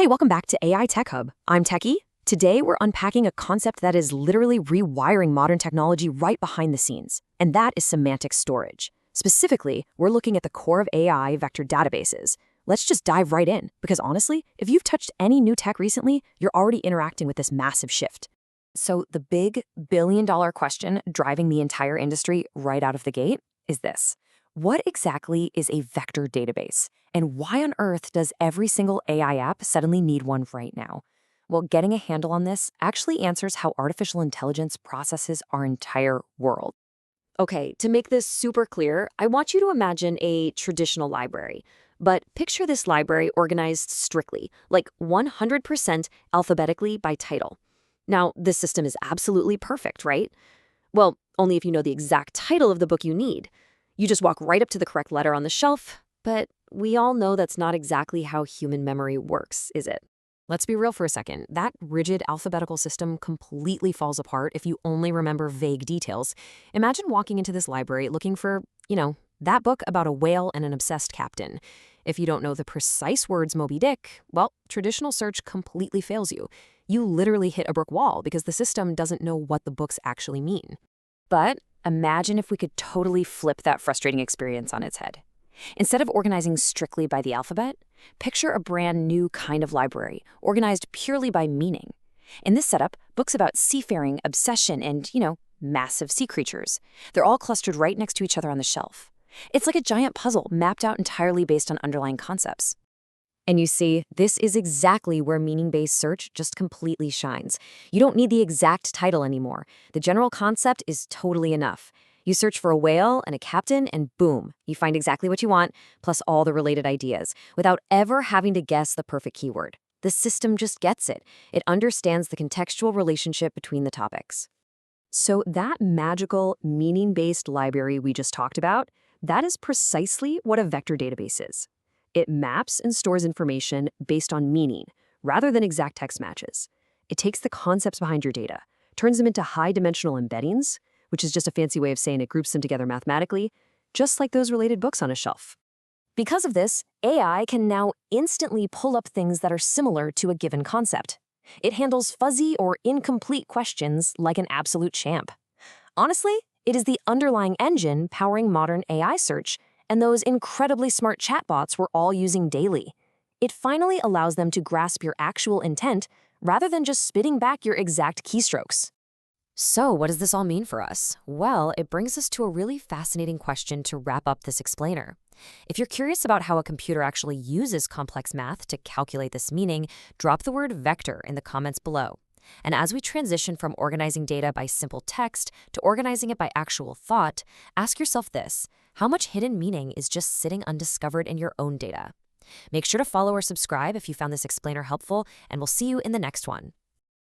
Hey, welcome back to AI Tech Hub. I'm Techie. Today, we're unpacking a concept that is literally rewiring modern technology right behind the scenes, and that is semantic storage. Specifically, we're looking at the core of AI vector databases. Let's just dive right in, because honestly, if you've touched any new tech recently, you're already interacting with this massive shift. So the big billion-dollar question driving the entire industry right out of the gate is this. What exactly is a vector database? And why on earth does every single AI app suddenly need one right now? Well, getting a handle on this actually answers how artificial intelligence processes our entire world. Okay, to make this super clear, I want you to imagine a traditional library. But picture this library organized strictly, like 100% alphabetically by title. Now, this system is absolutely perfect, right? Well, only if you know the exact title of the book you need. You just walk right up to the correct letter on the shelf, but we all know that's not exactly how human memory works, is it? Let's be real for a second. That rigid alphabetical system completely falls apart if you only remember vague details. Imagine walking into this library looking for, that book about a whale and an obsessed captain. If you don't know the precise words Moby Dick, well, traditional search completely fails you. You literally hit a brick wall because the system doesn't know what the books actually mean. But imagine if we could totally flip that frustrating experience on its head. Instead of organizing strictly by the alphabet, picture a brand new kind of library, organized purely by meaning. In this setup, books about seafaring, obsession, and, massive sea creatures. They're all clustered right next to each other on the shelf. It's like a giant puzzle mapped out entirely based on underlying concepts. And you see, this is exactly where meaning-based search just completely shines. You don't need the exact title anymore. The general concept is totally enough. You search for a whale and a captain, and boom, you find exactly what you want, plus all the related ideas, without ever having to guess the perfect keyword. The system just gets it. It understands the contextual relationship between the topics. So that magical, meaning-based library we just talked about, that is precisely what a vector database is. It maps and stores information based on meaning, rather than exact text matches. It takes the concepts behind your data, turns them into high-dimensional embeddings, which is just a fancy way of saying it groups them together mathematically, just like those related books on a shelf. Because of this, AI can now instantly pull up things that are similar to a given concept. It handles fuzzy or incomplete questions like an absolute champ. Honestly, it is the underlying engine powering modern AI search and those incredibly smart chatbots we're all using daily. It finally allows them to grasp your actual intent rather than just spitting back your exact keystrokes. So what does this all mean for us? Well, it brings us to a really fascinating question to wrap up this explainer. If you're curious about how a computer actually uses complex math to calculate this meaning, drop the word vector in the comments below. And as we transition from organizing data by simple text to organizing it by actual thought, ask yourself this: how much hidden meaning is just sitting undiscovered in your own data? Make sure to follow or subscribe if you found this explainer helpful, and we'll see you in the next one.